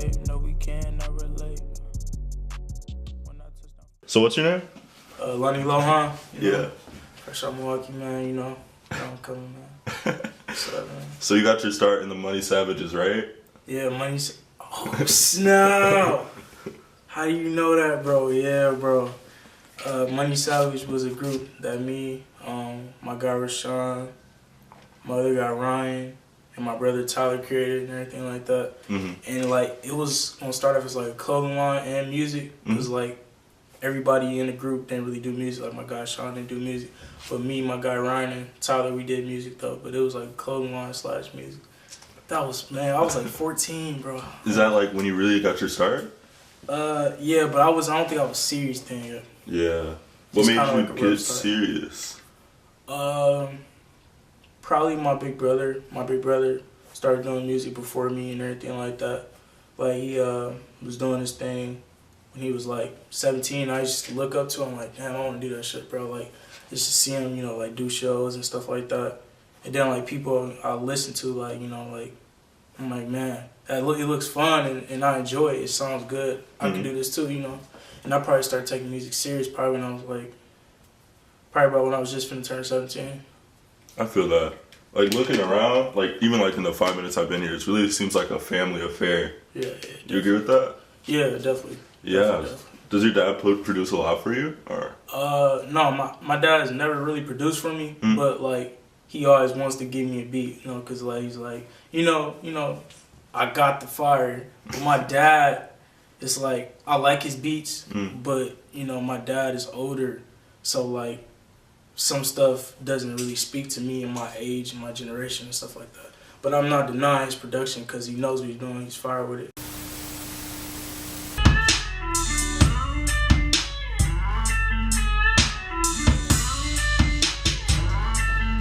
escape. No, we cannot relate. So what's your name? Lonny Lohon. Yeah. Fresh out Milwaukee, man. You know, I'm coming, man. What's up, man? So you got your start in the Money Savages, right? Yeah, Money. Oh snap! How do you know that, bro? Yeah, bro. Money Savage was a group that me, my guy Rashawn, my other guy Ryan, and my brother Tyler created and everything like that. Mm-hmm. And like it was gonna start off as like a clothing line and music. It was like everybody in the group didn't really do music. Like my guy Sean didn't do music, but me, my guy Ryan, and Tyler, we did music though. But it was like clothing line / music. That was, man, I was like 14, bro. Is that like when you really got your start? Yeah, but I don't think I was serious then yet. Yeah. What made you like get serious? Probably my big brother. My big brother started doing music before me and everything like that. Like he was doing his thing when he was like 17. I used to look up to him like, damn, I want to do that shit, bro. Like just to see him, you know, like do shows and stuff like that. And then like people I listen to, like, you know, like I'm like, man, it looks fun and I enjoy it. It sounds good. I can do this too, you know. And I probably started taking music serious probably when I was like, probably about when I was just finna turn 17. I feel that. Like looking around, like even like in the 5 minutes I've been here, it really seems like a family affair. Yeah. You agree with that? Yeah, definitely. Yeah. Definitely. Does your dad produce a lot for you, or? No, my dad has never really produced for me, but like he always wants to give me a beat, you know, cause like he's like, you know, I got the fire. But my dad, it's like I like his beats, but you know, my dad is older, so like some stuff doesn't really speak to me in my age and my generation and stuff like that. But I'm not denying his production because he knows what he's doing. He's fire with it.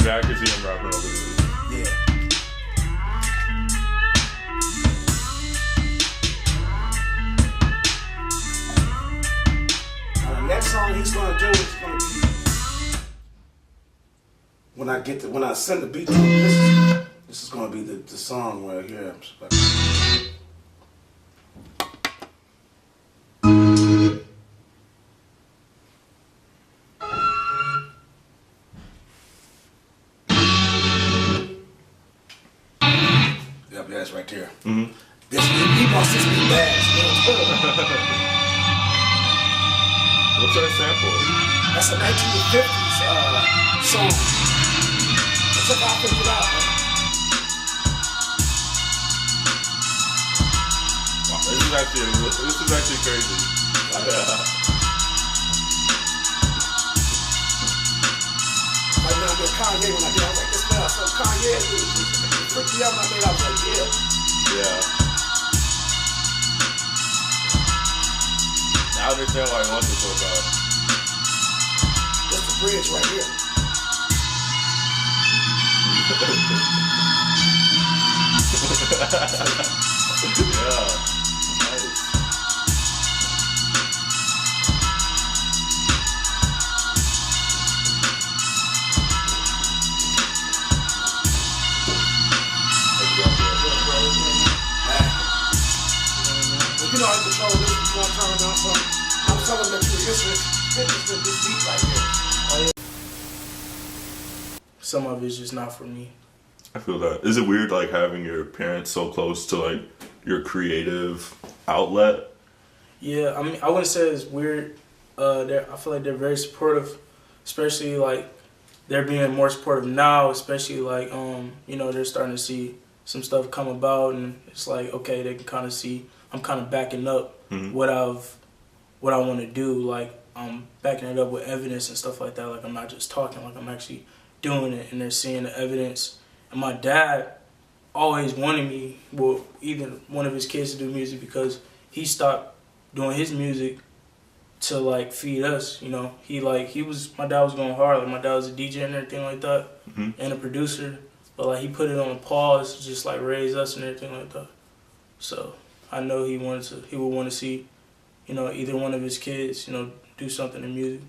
Yeah, I can see him rapping over this. Yeah. The next song he's gonna do is gonna be when I send the beat to him. This is gonna be the song right here. Yep, that's right there. He wants this beat bad. What's that sample? That's a 1950s song. It's about to put out, man. Wow, this is actually crazy. Yeah. Like when I did Kanye, when I was like, this man, so Kanye, freaked me out when I made it. I was like, yeah. Yeah. Now I understand why he wants it so bad. That's the bridge right here. Yeah. Nice. You know, I control this. You want to turn down something? I'm telling them that you're interested in this beat right here. Some of it's just not for me. I feel that. Is it weird, like, having your parents so close to, like, your creative outlet? Yeah, I mean, I wouldn't say it's weird. I feel like they're very supportive, especially, like, they're being more supportive now, especially, like, you know, they're starting to see some stuff come about, and it's like, okay, they can kind of see I'm kind of backing up what I want to do. Like, I'm backing it up with evidence and stuff like that. Like, I'm not just talking, like, I'm actually doing it, and they're seeing the evidence. And my dad always wanted me, well, even one of his kids to do music because he stopped doing his music to, like, feed us, you know. My dad was going hard. Like, my dad was a DJ and everything like that, and a producer. But, like, he put it on pause to just, like, raise us and everything like that. So I know he would want to see, you know, either one of his kids, you know, do something in music.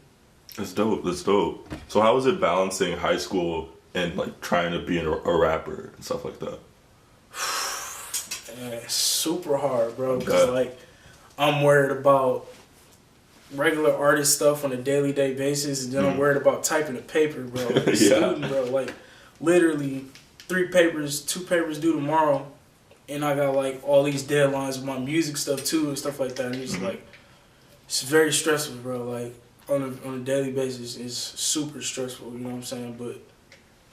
That's dope. That's dope. So how is it balancing high school and, like, trying to be a rapper and stuff like that? Super hard, bro. Cause like I'm worried about regular artist stuff on a daily basis, and then I'm worried about typing a paper, bro. Like a student, bro. Like literally 2 papers due tomorrow, and I got like all these deadlines with my music stuff too and stuff like that. And it's like it's very stressful, bro. Like on a daily basis, it's super stressful. You know what I'm saying? But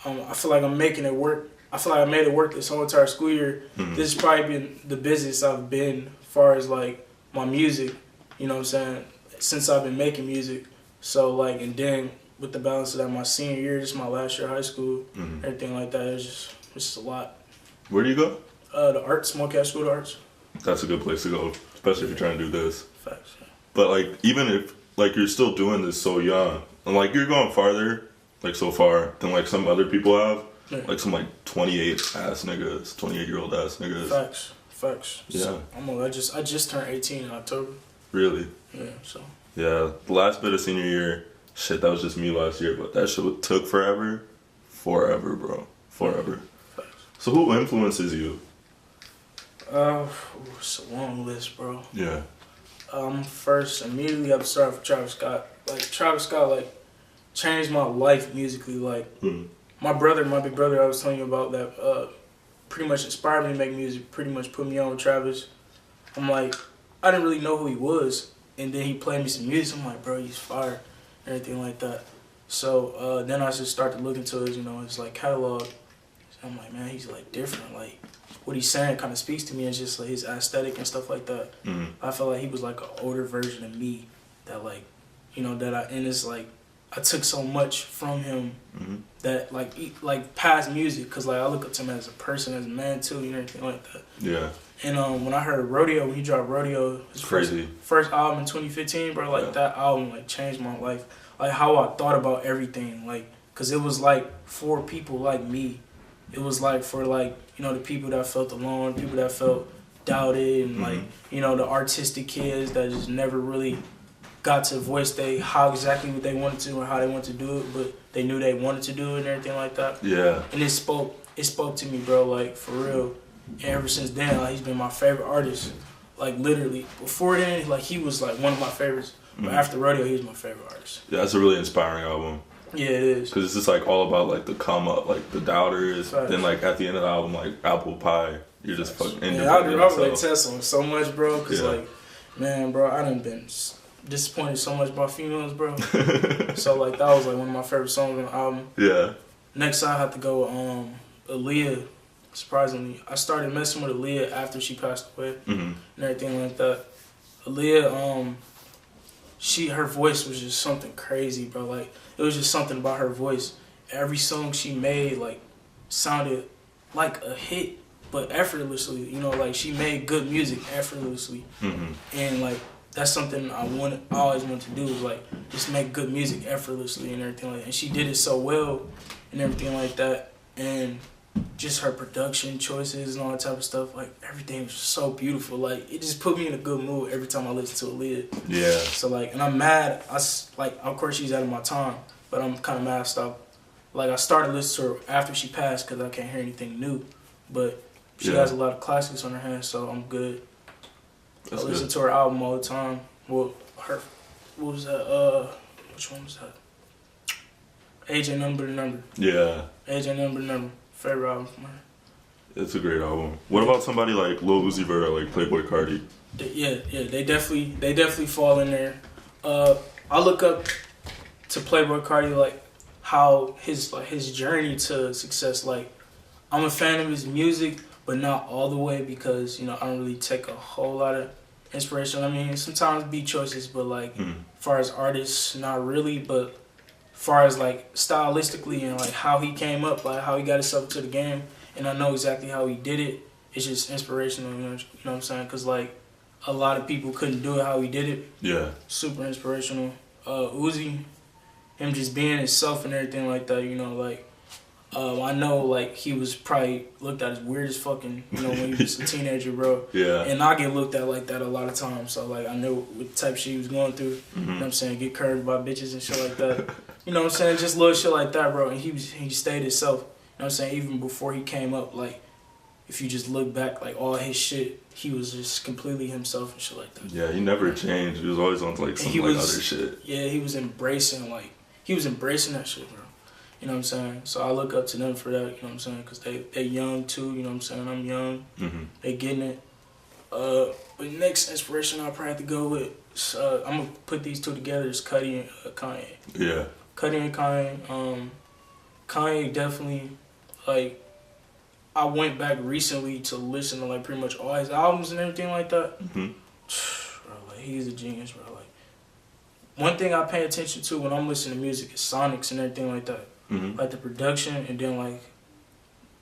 I feel like I'm making it work. I feel like I made it work this whole entire school year. This has probably been the busiest I've been as far as like my music. You know what I'm saying? Since I've been making music. So like, and then with the balance of that, my senior year, this is my last year of high school, everything like that. It's just a lot. Where do you go? The arts, Milwaukee School of Arts. That's a good place to go, especially if you're trying to do this. Facts. Yeah. But like, even if like you're still doing this so young, and like you're going farther, like so far than like some other people have, like some like 28-year-old ass niggas. Facts. Yeah. So, I just turned 18 in October. Really? Yeah. So. Yeah, the last bit of senior year, shit, that was just me last year, but that shit took forever, bro, forever. So who influences you? It's a long list, bro. Yeah. First, immediately I've started with Travis Scott. Like Travis Scott, like changed my life musically. Like my big brother, I was telling you about that. Pretty much inspired me to make music. Pretty much put me on with Travis. I'm like, I didn't really know who he was, and then he played me some music. I'm like, bro, he's fire, everything like that. So then I just started looking to his, his like catalog. I'm like, man, he's like different. Like what he's saying kind of speaks to me. It's just like his aesthetic and stuff like that. I felt like he was like an older version of me that like, and it's like I took so much from him that like past music, cause like I look up to him as a person, as a man too, and everything like that. Yeah. And when I heard Rodeo, when he dropped Rodeo, his first album in 2015, bro, like that album like changed my life. Like how I thought about everything, like, cause it was like for people like me. It was like for like, the people that felt alone, people that felt doubted, and like, the artistic kids that just never really got to voice how exactly what they wanted to and how they wanted to do it, but they knew they wanted to do it and everything like that. Yeah. And it spoke to me, bro, like for real. And ever since then, like he's been my favorite artist. Like literally. Before then, like he was like one of my favorites. But after Rodeo, he was my favorite artist. Yeah, that's a really inspiring album. Yeah, it is. Because it's just like all about like the come up, like the doubters. Then like at the end of the album, like Apple Pie, you're just fucking independent. I was like Tesla so much, bro. Because like, man, bro, I done been disappointed so much by females, bro. So like that was like one of my favorite songs on the album. Yeah. Next I had to go Aaliyah. Surprisingly, I started messing with Aaliyah after she passed away and everything like that. Aaliyah, her voice was just something crazy, bro. Like it was just something about her voice. Every song she made like sounded like a hit, but effortlessly. Like she made good music effortlessly, and like that's something I always wanted to do, is like just make good music effortlessly and everything like that. And she did it so well and everything like that, and just her production choices and all that type of stuff, like everything was so beautiful. Like it just put me in a good mood every time I listen to Aaliyah. Yeah. So like, and I'm mad. Of course she's out of my time, but I'm kind of mad. I started listening to her after she passed because I can't hear anything new, but she has a lot of classics on her hands, so I'm good. I listen to her album all the time. Well, what was that? Which one was that? Age Ain't Number to Number. Yeah. Age Ain't Number to Number. Favorite album from her. It's a great album. What about somebody like Lil Uzi Vert or like Playboi Carti? Yeah, they definitely fall in there. I look up to Playboi Carti, like how his journey to success. Like I'm a fan of his music, but not all the way, because I don't really take a whole lot of inspiration. I mean, sometimes beat choices, but like as far as artists, not really. But far as like stylistically and like how he came up, like how he got himself to the game, and I know exactly how he did it. It's just inspirational, you know what I'm saying? Because like a lot of people couldn't do it how he did it. Yeah. Super inspirational. Uzi, him just being himself and everything like that, I know like he was probably looked at as weird as fucking, when he was a teenager, bro. Yeah. And I get looked at like that a lot of times. So like I know what type of shit he was going through. You know what I'm saying? Get curved by bitches and shit like that. You know what I'm saying? Just little shit like that, bro. And he stayed himself. You know what I'm saying? Even before he came up, like if you just look back, like all his shit, he was just completely himself and shit like that. Yeah, he never changed. He was always on like some like other shit. Yeah, he was embracing that shit, bro. You know what I'm saying? So I look up to them for that. You know what I'm saying? Because they young too. You know what I'm saying? I'm young. Mm-hmm. They getting it. But next inspiration I'll probably have to go with. I'm gonna put these two together. Is Cudi and Kanye. Yeah. Cudi and Kanye. Kanye definitely, like, I went back recently to listen to like pretty much all his albums and everything like that. Mm-hmm. Bro, like, he's a genius, bro. Like, one thing I pay attention to when I'm listening to music is sonics and everything like that. Mm-hmm. Like the production, and then like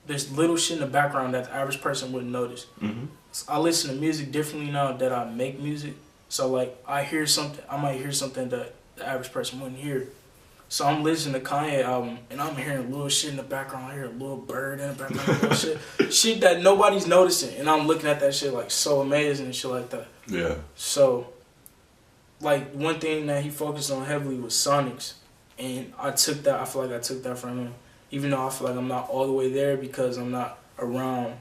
there's little shit in the background that the average person wouldn't notice. Mm-hmm. So I listen to music differently now that I make music. So like I hear something, I might hear something that the average person wouldn't hear. So I'm listening to Kanye album and I'm hearing little shit in the background. I hear a little bird in the background, little shit that nobody's noticing, and I'm looking at that shit like so amazing and shit like that. Yeah. So like one thing that he focused on heavily was sonics, and I took that. I feel like I took that from him, even though I feel like I'm not all the way there because I'm not around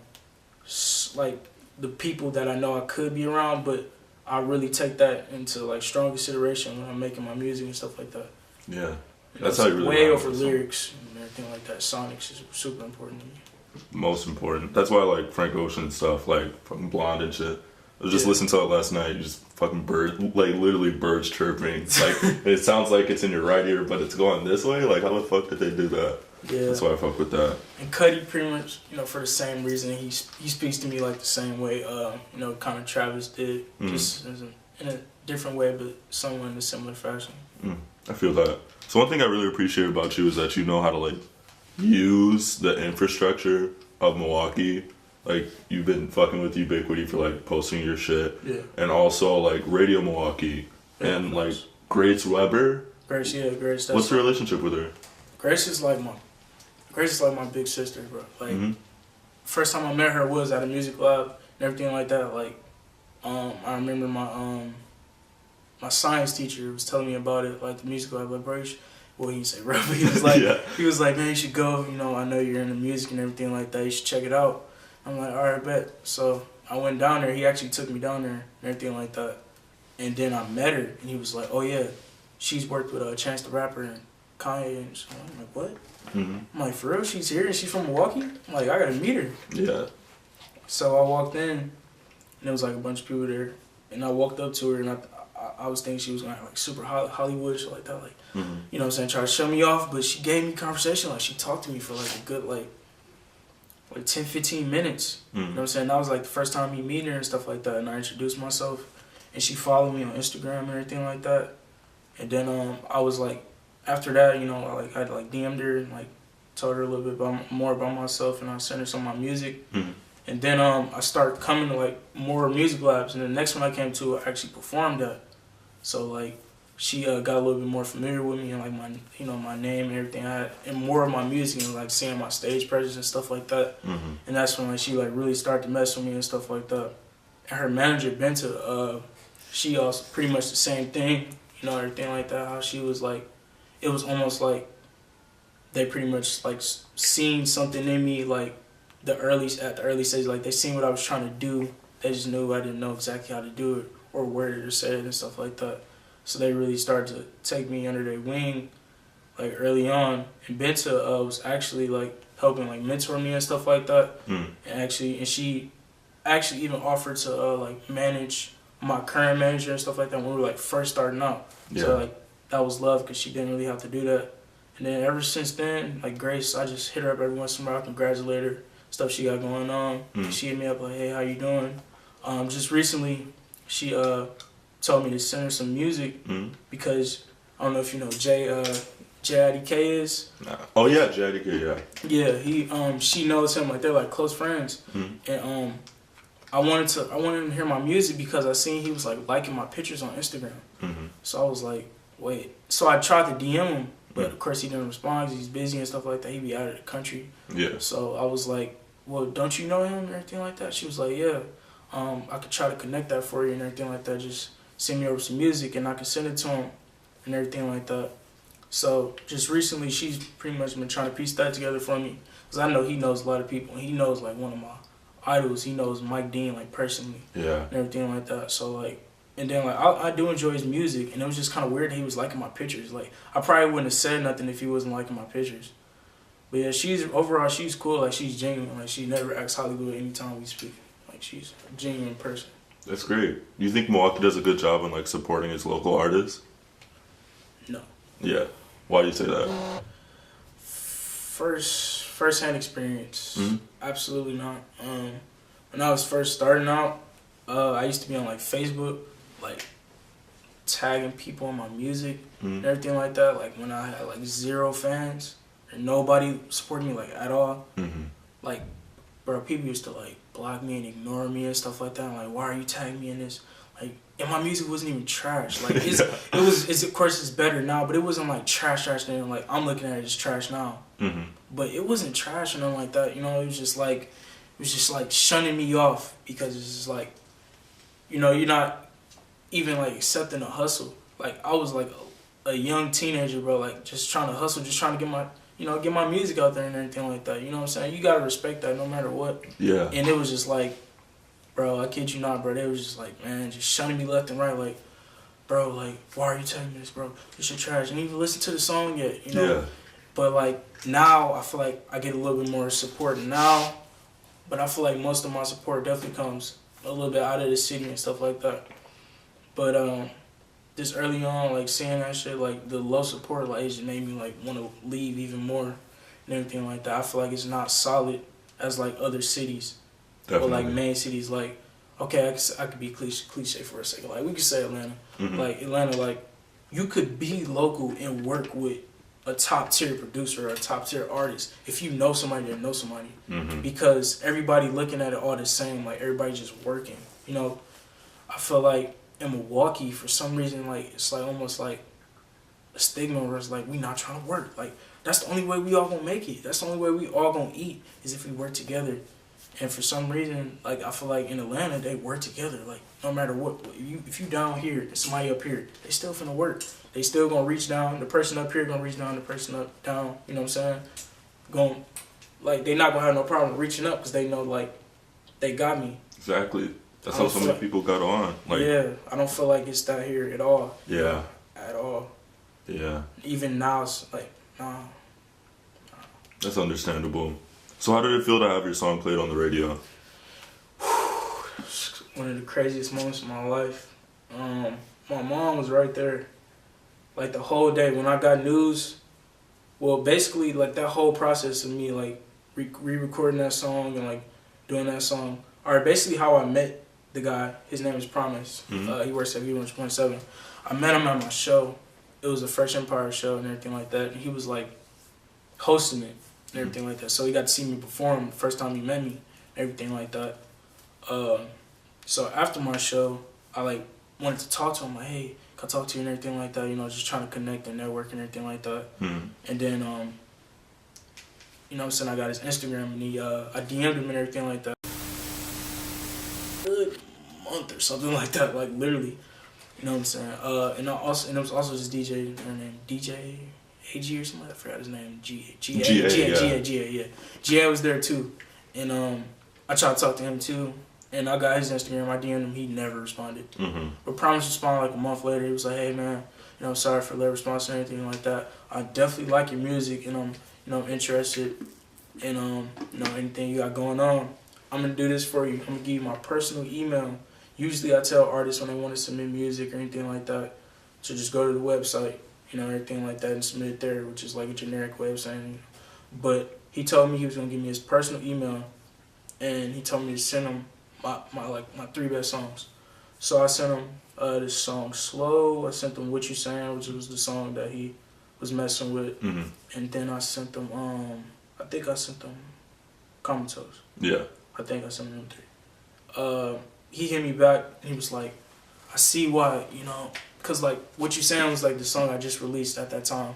like the people that I know I could be around, but I really take that into like strong consideration when I'm making my music and stuff like that. Yeah. That's how you really way over lyrics and everything like that. Sonics is super important to me. Most important. That's why I like Frank Ocean stuff, like fucking Blonde and shit. I was just listening to it last night. Just fucking birds, like literally birds chirping. Like it sounds like it's in your right ear, but it's going this way. Like how the fuck did they do that? Yeah. That's why I fuck with that. And Cudi pretty much, you know, for the same reason, he speaks to me like the same way, you know, kind of Travis did, just in a different way, but somewhat in a similar fashion. I feel that. So one thing I really appreciate about you is that you know how to like use the infrastructure of Milwaukee. Like you've been fucking with Ubiquity for like posting your shit, and also like Radio Milwaukee and like Grace Weber. Grace. What's your relationship with her? Grace is like my big sister, bro. Like first time I met her was at a music lab and everything like that. Like I remember my science teacher was telling me about it, like the music lab. Like, bro, well, he didn't say bro, but he was like, he was like, man, you should go. You know, I know you're into music and everything like that. You should check it out. I'm like, all right, bet. So I went down there. He actually took me down there and everything like that. And then I met her, and he was like, oh yeah, she's worked with Chance the Rapper and Kanye. And so I'm like, what? I'm like, for real? She's here and she's from Milwaukee? I'm like, I gotta meet her. Yeah. So I walked in, and there was like a bunch of people there, and I walked up to her, and I was thinking she was gonna like super Hollywood shit like that, like you know what I'm saying, try to show me off, but she gave me conversation, like she talked to me for like a good like 10-15 minutes. You know what I'm saying? That was like the first time me meeting her and stuff like that, and I introduced myself, and she followed me on Instagram and everything like that. And then I was like, after that, you know, I like DM'd her and like told her a little bit more about myself, and I sent her some of my music. And then I started coming to like more music labs, and the next one I came to, I actually performed at. So like she got a little bit more familiar with me and like my, you know, my name and everything, and more of my music, and like seeing my stage presence and stuff like that. And that's when like she like really started to mess with me and stuff like that. And her manager Benta, she also pretty much the same thing, you know, everything like that. How she was like, it was almost like they pretty much like seen something in me, like at the early stage, like they seen what I was trying to do. They just knew I didn't know exactly how to do it or where to say it and stuff like that. So they really started to take me under their wing, like early on. And Benta was actually like helping like mentor me and stuff like that. And she actually even offered to like manage my current manager and stuff like that when we were like first starting out. So like that was love because she didn't really have to do that. And then ever since then, like Grace, I just hit her up every once in a while, congratulate her, stuff she got going on. She hit me up like, hey, how you doing? Just recently, she told me to send her some music because I don't know if you know J.I.D.K. is. Oh yeah, J.I.D.K. Yeah, she knows him, like they're like close friends. And I wanted to hear my music because I seen he was like liking my pictures on Instagram. So I was like, wait. So I tried to DM him, but of course he didn't respond because he's busy and stuff like that. He be out of the country. So I was like, well, don't you know him and everything like that? She was like, yeah. I could try to connect that for you and everything like that. Just send me over some music and I could send it to him and everything like that. So just recently, she's pretty much been trying to piece that together for me because I know he knows a lot of people and he knows like one of my idols. He knows Mike Dean like personally Yeah. and everything like that. So like, and then like I do enjoy his music, and it was just kind of weird that he was liking my pictures. Like I probably wouldn't have said nothing if he wasn't liking my pictures. But yeah, she's cool. Like she's genuine. Like she never acts Hollywood anytime we speak. Like she's a genuine person. That's great. Do you think Milwaukee does a good job in like supporting its local artists? No. Yeah. Why do you say that? First-hand experience. Mm-hmm. Absolutely not. When I was first starting out, I used to be on like Facebook, like tagging people on my music and everything like that. Like when I had like 0 fans and nobody supported me like at all. Mm-hmm. Like, bro, people used to like block me and ignore me and stuff like that. I'm like, why are you tagging me in this? Like, and my music wasn't even trash. Like, it was of course it's better now, but it wasn't like trash. Then like I'm looking at it as trash now. Mm-hmm. But it wasn't trash or nothing like that. You know, it was just like shunning me off because it's just like, you know, you're not even like accepting a hustle. Like I was like a young teenager, bro, like just trying to hustle, just trying to get my music out there and everything like that. You know what I'm saying? You gotta respect that no matter what. Yeah. And it was just like, bro, I kid you not, bro. They was just like, man, just shunning me left and right. Like, bro, like, why are you telling me this, bro? This shit trash. And even listen to the song yet, you know? Yeah. But like now, I feel like I get a little bit more support now. But I feel like most of my support definitely comes a little bit out of the city and stuff like that. But just early on, like seeing that shit, like the low support, like it just made me like want to leave even more and everything like that. I feel like it's not solid as like other cities. Definitely. Or like main cities. Like, okay, I could be cliche for a second. Like we could say Atlanta. Mm-hmm. Like Atlanta, like you could be local and work with a top tier producer or a top tier artist if you know somebody that knows somebody. Mm-hmm. Because everybody looking at it all the same. Like everybody just working. You know, I feel like in Milwaukee for some reason, like it's like almost like a stigma where it's like we not trying to work. Like that's the only way we all gonna make it. That's the only way we all gonna eat is if we work together. And for some reason, like I feel like in Atlanta they work together. Like no matter what, if you down here and somebody up here, they still finna work. They still gonna reach down. The person up here gonna reach down. The person up down. You know what I'm saying? Like they not gonna have no problem reaching up because they know like they got me. Exactly. That's how so many people got on. Like, yeah, I don't feel like it's that here at all. Yeah. At all. Yeah. Even now, it's like, nah. That's understandable. So how did it feel to have your song played on the radio? One of the craziest moments of my life. My mom was right there. Like the whole day when I got news. Well, basically like that whole process of me like re-recording that song and like doing that song. Or basically how I met the guy. His name is Promise. Mm-hmm. He works at V1.7. I met him at my show. It was a Fresh Empire show and everything like that. And he was like hosting it and everything like that. So he got to see me perform the first time he met me, everything like that. So after my show, I like wanted to talk to him, like, hey, can I talk to you and everything like that, you know, just trying to connect and network and everything like that. Mm-hmm. And then, you know what I'm saying, I got his Instagram and I DM'd him and everything like that. Good month or something like that, like literally, you know what I'm saying. And it was also this DJ, her name DJ AG or something. I forgot his name. GA was there too, and I tried to talk to him too, and I got his Instagram. I DM'd him. He never responded. Mm-hmm. But Promise responded like a month later. He was like, "Hey man, you know, sorry for late response or anything like that. I definitely like your music, and I'm interested in you know, anything you got going on. I'm gonna do this for you. I'm gonna give you my personal email. Usually I tell artists when they want to submit music or anything like that to just go to the website, you know, everything like that and submit it there, which is like a generic website. But he told me he was gonna give me his personal email, and he told me to send him my 3 best songs. So I sent him this song Slow. I sent him What You Saying, which was the song that he was messing with. Mm-hmm. And then I sent him I think I sent him Comatose. Yeah. I think I sent him 3. He hit me back and he was like, I see why, you know, cause like What You Saying was like the song I just released at that time.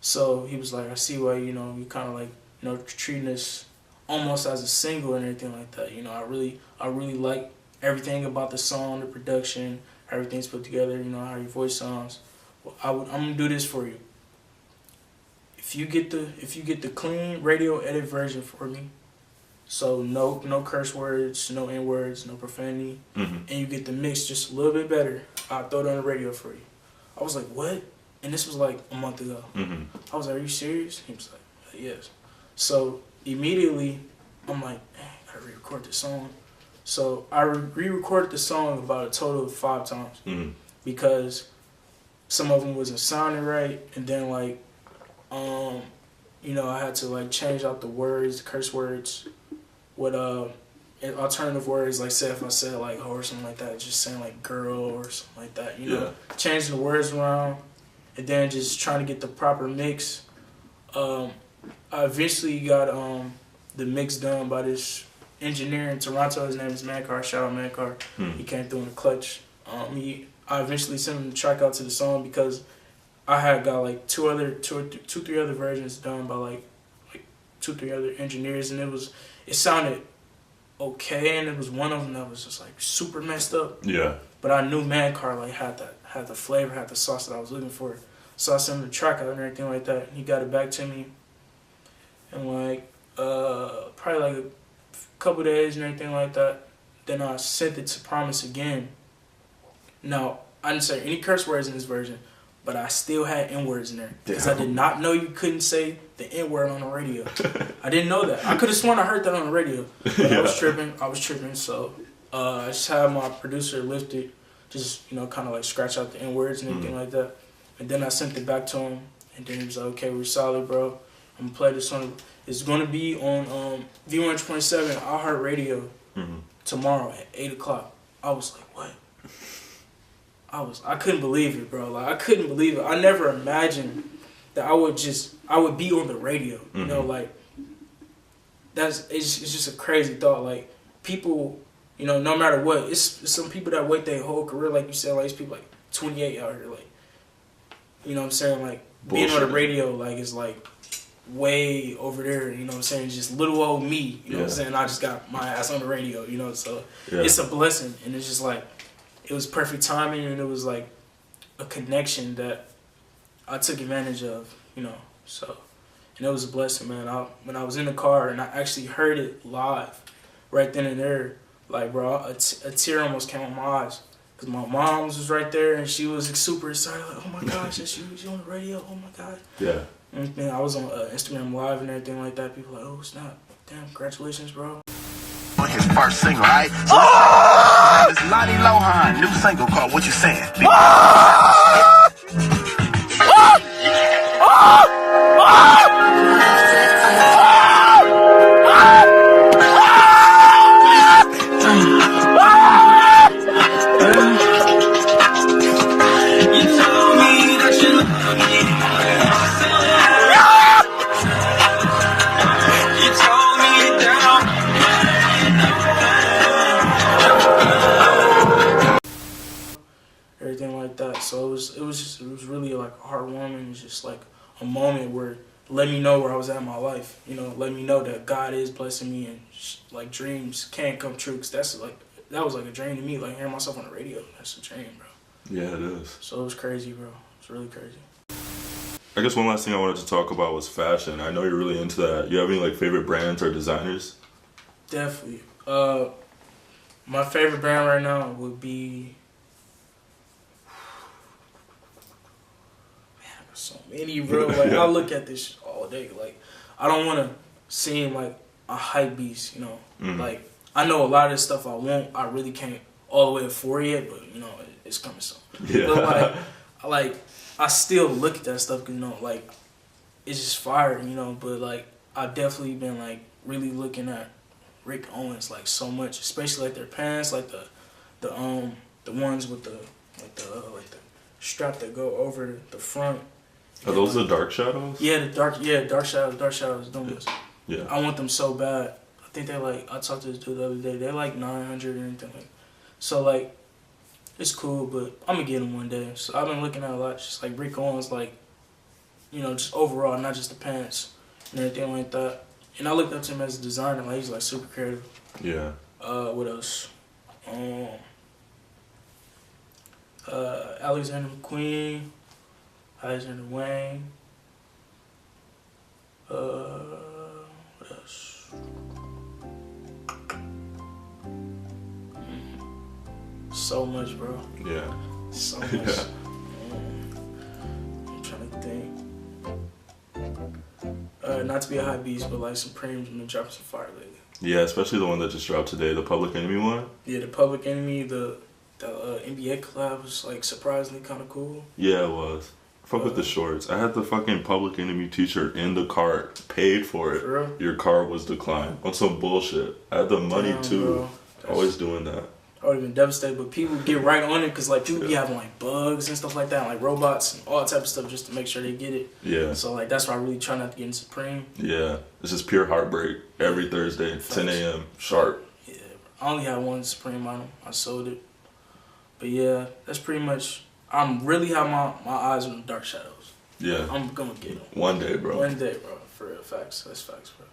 So he was like, I see why, you know, you kind of like, you know, treating this almost as a single and everything like that. You know, I really like everything about the song, the production, everything's put together. You know how your voice sounds. Well, I'm gonna do this for you. If you get the clean radio edit version for me, So no curse words, no N words, no profanity, Mm-hmm. and you get the mix just a little bit better. I'll throw it on the radio for you. I was like, what? And this was like a month ago. Mm-hmm. I was like, are you serious? He was like, yes. So immediately, I'm like, man, I gotta re-record this song. So I re-recorded the song about a total of 5 times Mm-hmm. because some of them wasn't sounding right, and then like, I had to like change out the words, the curse words, with alternative words, like say if I said like ho or something like that, just saying like girl or something like that, changing the words around, and then just trying to get the proper mix. I eventually got the mix done by this engineer in Toronto. His name is Mankar. Shout out Mankar. He came through in the clutch. I eventually sent him the track out to the song because I had got like two, 3 other versions done by like 2, 3 other engineers, and it sounded okay, and it was one of them that was just like super messed up. Yeah. But I knew Mankar like had the flavor, had the sauce that I was looking for. So I sent him the track out and everything like that. And he got it back to me, and like probably like a couple days and everything like that. Then I sent it to Promise again. Now I didn't say any curse words in this version, but I still had N words in there because I did not know you couldn't say the N word on the radio. I didn't know that. I could have sworn I heard that on the radio. But I was tripping. So I just had my producer lift it, just kind of like scratch out the N words and everything like that. And then I sent it back to him, and then he was like, "Okay, we're solid, bro. I'm gonna play this on. It's gonna be on V100.7 iHeartRadio tomorrow at 8:00." I was like, "What?" I couldn't believe it, bro. Like I couldn't believe it. I never imagined that I would be on the radio. Like it's just a crazy thought. Like people, no matter what, it's some people that wait their whole career, like you said, like it's people like 28 out here, like what I'm saying, like being on the radio, like it's like way over there. What I'm saying, just little old me. You know what I'm saying? I just got my ass on the radio. So it's a blessing, and it's just like. It was perfect timing, and it was like a connection that I took advantage of, So, and it was a blessing, man. When I was in the car and I actually heard it live, right then and there, like, bro, a tear almost came on my eyes. Because my mom was right there, and she was super excited, like, oh my gosh, that's you on the radio, oh my God. Yeah. And I was on Instagram Live and everything like that. People like, oh, snap. Damn, congratulations, bro. His first single, right? His name is Lonny Lohon, new single called What You Saying? Everything like that. So it was really like heartwarming. It was just like a moment where let me know where I was at in my life. Let me know that God is blessing me, and like dreams can come true. Cause that was like a dream to me. Like hearing myself on the radio, that's a dream, bro. Yeah, it is. So it was crazy, bro. It's really crazy. I guess one last thing I wanted to talk about was fashion. I know you're really into that. You have any like favorite brands or designers? Definitely. My favorite brand right now would be. So many, bro. Like I look at this shit all day. Like I don't want to seem like a hype beast, Like I know a lot of this stuff I want. I really can't all the way afford yet, but it's coming soon. Yeah. But like I still look at that stuff, like it's just fire, But like I've definitely been like really looking at Rick Owens like so much, especially like their pants, like the ones with the strap that go over the front. Are those the dark shadows? Yeah, dark shadows. Those. Yeah. I want them so bad. I think they like. I talked to this dude the other day. They're like 900 or anything like. So like, it's cool, but I'm gonna get them one day. So I've been looking at a lot, just like Rick Owens, like, just overall, not just the pants and everything like that. And I looked up to him as a designer. Like he's like super creative. Yeah. What else? Alexander McQueen. Alexander Wang. What else? So much, bro. Yeah. So much. Yeah. I'm trying to think. Not to be a high beast, but like Supreme's been dropping some fire lately. Yeah, especially the one that just dropped today, the Public Enemy one. Yeah, the Public Enemy, the NBA collab was like surprisingly kind of cool. Yeah, it was. Fuck with the shorts. I had the fucking Public Enemy t-shirt in the cart, paid for it. For real? Your car was declined on some bullshit. I had the money Damn, too. bro. Always doing that. I would have been devastated, but people get right on it because like people be having like bugs and stuff like that, and, like robots and all that type of stuff just to make sure they get it. Yeah. So like that's why I really try not to get in Supreme. Yeah. It's just pure heartbreak every Thursday, 10 a.m. sharp. Yeah, I only had one Supreme item. I sold it. But yeah, that's pretty much. I'm really have my eyes on the dark shadows. Yeah. I'm gonna get them. One day, bro. One day, bro. For real, facts. That's facts, bro.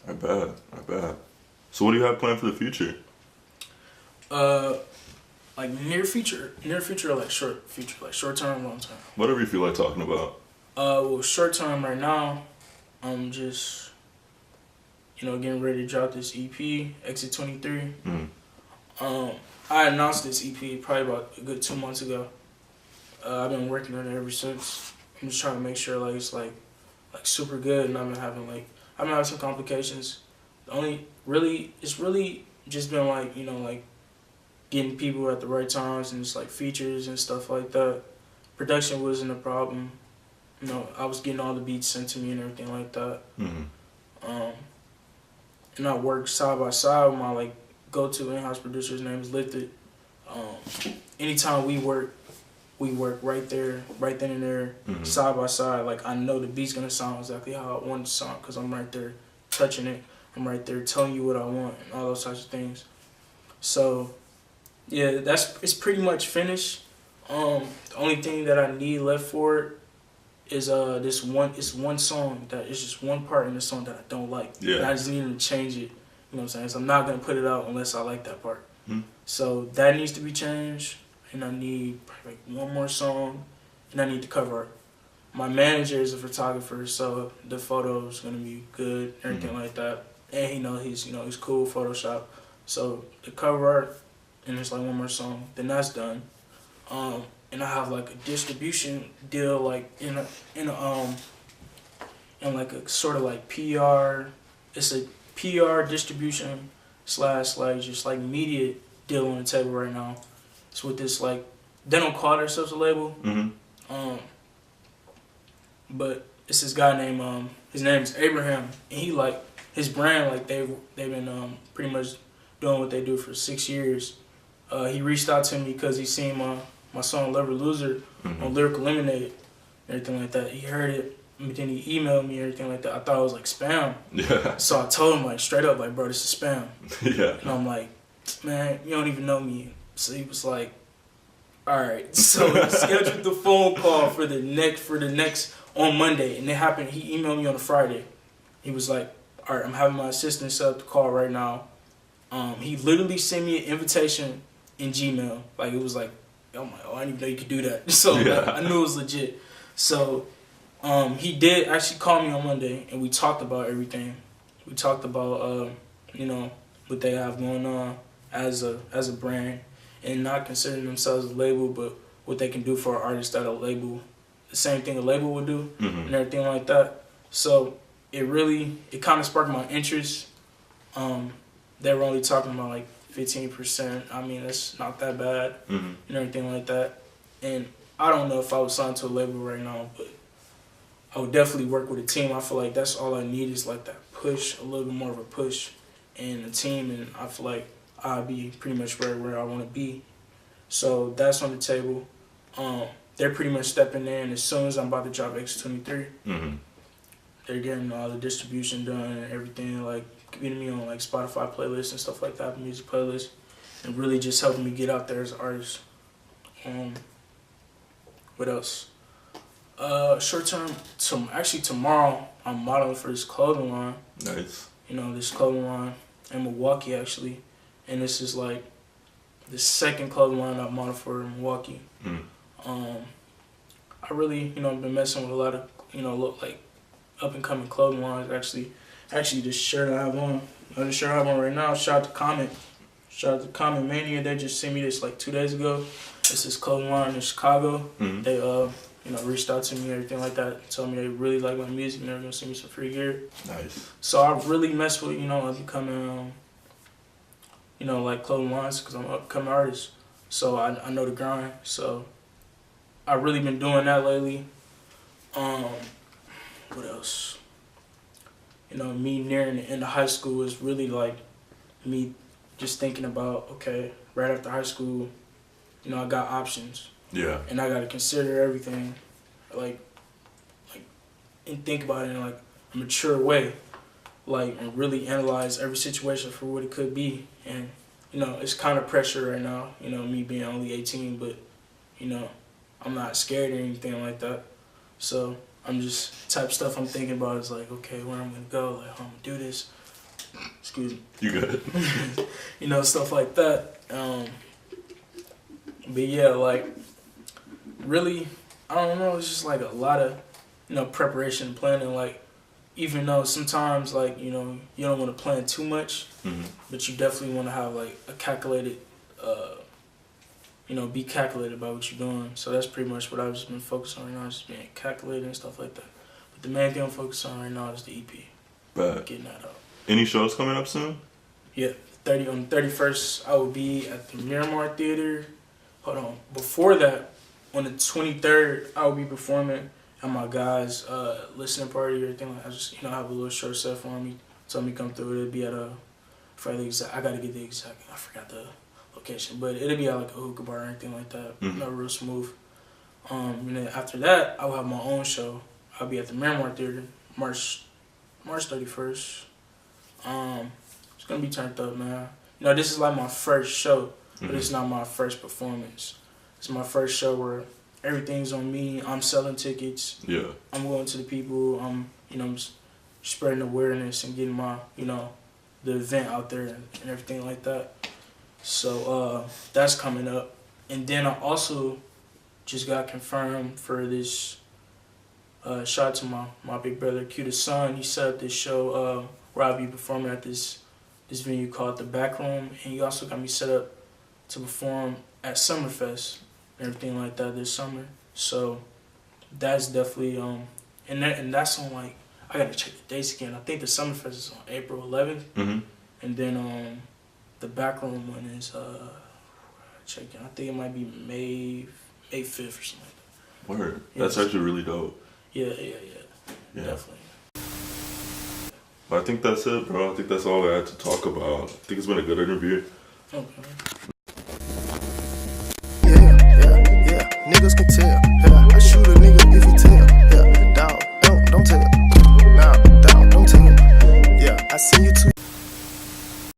I bet. So what do you have planned for the future? Like near future, or like short future, like short term, long term. Whatever you feel like talking about. Well, short term right now, I'm just, getting ready to drop this EP, Exit 23. I announced this EP probably about a good 2 months ago. I've been working on it ever since. I'm just trying to make sure like it's like super good, and I've been having some complications. It's really just been like getting people at the right times and just like features and stuff like that. Production wasn't a problem. I was getting all the beats sent to me and everything like that. And I worked side by side with my like go-to in-house producer. His name is Lifted. Anytime we work right there, right then and there, side by side. Like I know the beat's gonna sound exactly how I want it to sound because I'm right there touching it. I'm right there telling you what I want and all those types of things. So yeah, it's pretty much finished. The only thing that I need left for it is this one song that is just one part in the song that I don't like. Yeah. And I just need to change it. You know what I'm saying? So I'm not gonna put it out unless I like that part. So that needs to be changed, and I need like one more song, and I need the cover art. My manager is a photographer, so the photo's gonna be good, everything like that. And he's cool with Photoshop. So the cover art, and there's like one more song, then that's done. And I have like a distribution deal, like in like a sort of like PR. It's a PR distribution / like just like media deal on the table right now. It's with this like, they don't call themselves a label. But it's this guy named his name is Abraham, and he like his brand, like they've been pretty much doing what they do for 6 years. He reached out to me because he seen my song Lover Loser on Lyrical Lemonade and everything like that. He heard it, but then he emailed me and everything like that. I thought it was like spam. Yeah. So I told him like straight up, like, bro, this is spam. Yeah. And I'm like, man, you don't even know me. So he was like, all right. So we scheduled the phone call for the next on Monday, and it happened. He emailed me on a Friday. He was like, all right, I'm having my assistant set up the call right now. He literally sent me an invitation in Gmail. Like, it was like, oh my, I didn't even know you could do that. So yeah. I knew it was legit. So he did actually call me on Monday, and we talked about everything. We talked about what they have going on as a brand, and not considering themselves a label, but what they can do for an artist that a label, the same thing a label would do, and everything like that. So it kind of sparked my interest. They were only talking about like 15%. I mean, that's not that bad, and everything like that. And I don't know if I was signed to a label right now, but I would definitely work with a team. I feel like that's all I need is like that push, a little bit more of a push, and a team. And I feel like I'll be pretty much where I want to be. So that's on the table. They're pretty much stepping in as soon as I'm about to drop X23. They're getting all the distribution done and everything, like getting me on like Spotify playlists and stuff like that, music playlists, and really just helping me get out there as an artist. What else? Short term, actually tomorrow I'm modeling for this clothing line. Nice. This clothing line in Milwaukee actually, and this is like the second clothing line I've modeled for in Milwaukee. I really, been messing with a lot of, like up and coming clothing lines. Actually, this shirt I have on, right now. Shout out to Comment. Shout out to Common Mania. They just sent me this like 2 days ago. It's this clothing line in Chicago. They reached out to me, everything like that. Told me they really like my music and they're gonna send me some free gear. Nice. So I really mess with becoming like clothing lines because I'm an upcoming artist. So I know the grind. So I really been doing that lately. What else? Me nearing the end of high school is really like me just thinking about, okay, right after high school, I got options. Yeah. And I gotta consider everything, like, and think about it in like a mature way, like, and really analyze every situation for what it could be. And it's kind of pressure right now. Me being only 18, but I'm not scared or anything like that. So I'm just type of stuff I'm thinking about is like, okay, where I'm gonna go, like how I'm gonna do this. Excuse me. You good? Stuff like that. But yeah, like, really, I don't know, it's just like a lot of, preparation and planning. Like, even though sometimes, like, you don't want to plan too much, but you definitely want to have, like, a calculated, be calculated about what you're doing. So that's pretty much what I've just been focused on right now, just being calculated and stuff like that. But the main thing I'm focused on right now is the EP. But getting that out. Any shows coming up soon? Yeah, on the 31st, I will be at the Miramar Theater. Hold on. Before that, on the 23rd, I will be performing at my guys' listening party or everything. I just, have a little short set for me. Told me to come through. It'll be at I gotta get the exact, I forgot the location, but it'll be at like a hookah bar or anything like that. Real smooth. And then after that, I'll have my own show. I'll be at the Miramar Theater, March 31st. It's gonna be turned up, man. This is like my first show, but it's not my first performance. It's my first show where everything's on me. I'm selling tickets. Yeah. I'm going to the people. I'm spreading awareness and getting my, the event out there and everything like that. So that's coming up. And then I also just got confirmed for this shout out to my big brother, Q the Son. He set up this show where I'll be performing at this venue called The Back Room. And he also got me set up to perform at Summerfest and everything like that this summer. So that's definitely and that's on like, I gotta check the dates again. I think the Summerfest is on April 11th, and then the Back Room one is checking. I think it might be May 5th or something like that. Word. That's actually really dope. Yeah, definitely. Well, I think that's it, bro. I think that's all I had to talk about. I think it's been a good interview. Okay. Yeah, niggas can tell.